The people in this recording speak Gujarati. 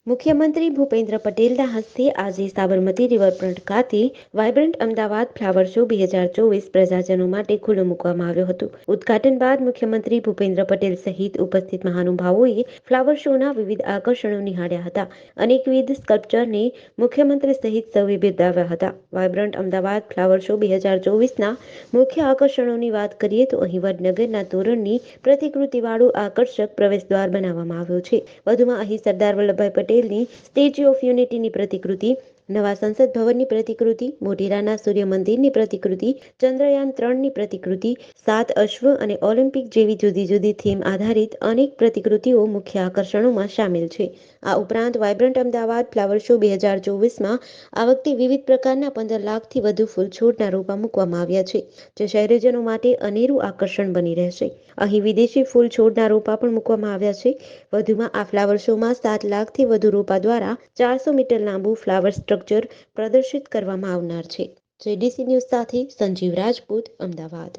મુખ્યમંત્રી ભૂપેન્દ્ર પટેલના હસ્તે આજે સાબરમતી રિવરફ્રન્ટ ખાતે વાયબ્રન્ટ અમદાવાદ ફ્લાવર શો 2024 પ્રજાજનો માટે ખુલ્લો મૂકવામાં આવ્યો હતો. ઉદ્ઘાટન બાદ મુખ્યમંત્રી ભૂપેન્દ્ર પટેલ સહિત ઉપસ્થિત મહાનુભાવોએ ફ્લાવર શોના વિવિધ આકર્ષણો નિહાળ્યા હતા. અનેકવિધ સ્કલ્પચરને મુખ્યમંત્રી સહિત સૌએ બિરદાવ્યા હતા. વાયબ્રન્ટ અમદાવાદ ફ્લાવર શો 2024ના મુખ્ય આકર્ષણોની વાત કરીએ તો અહીં વડનગરના તોરણની પ્રતિકૃતિવાળું આકર્ષક પ્રવેશદ્વાર બનાવવામાં આવ્યું છે. વધુમાં અહીં સરદાર વલ્લભભાઈ પટેલની સ્ટેચ્યુ ઓફ યુનિટીની પ્રતિકૃતિ, નવા સંસદ ભવનની પ્રતિકૃતિ, મોઢેરાના સૂર્ય મંદિરની પ્રતિકૃતિ, ચંદ્રયાન-3ની પ્રતિકૃતિ, 7 અશ્વ અને ઓલિમ્પિક જેવી જુદી જુદી થીમ આધારિત અનેક પ્રતિકૃતિઓ મુખ્ય આકર્ષણોમાં સામેલ છે. આ ઉપરાંત વાયબ્રન્ટ અમદાવાદ ફ્લાવર શો 2024માં આ વખતે વિવિધ પ્રકારના 15 લાખથી વધુ ફૂલછોડના રોપા મૂકવામાં આવ્યા છે, જે શહેરીજનો માટે અનેરું આકર્ષણ બની રહેશે. અહીં વિદેશી ફૂલછોડના રોપા પણ મૂકવામાં આવ્યા છે. વધુમાં આ ફ્લાવર શોમાં 7 લાખથી વધુ રોપા દ્વારા 400 મીટર લાંબુ ફ્લાવર સ્ટ્રક્ચર પ્રદર્શિત કરવામાં આવનાર છે. જેડીસી ન્યૂઝ સાથે સંજીવ રાજપૂત, અમદાવાદ.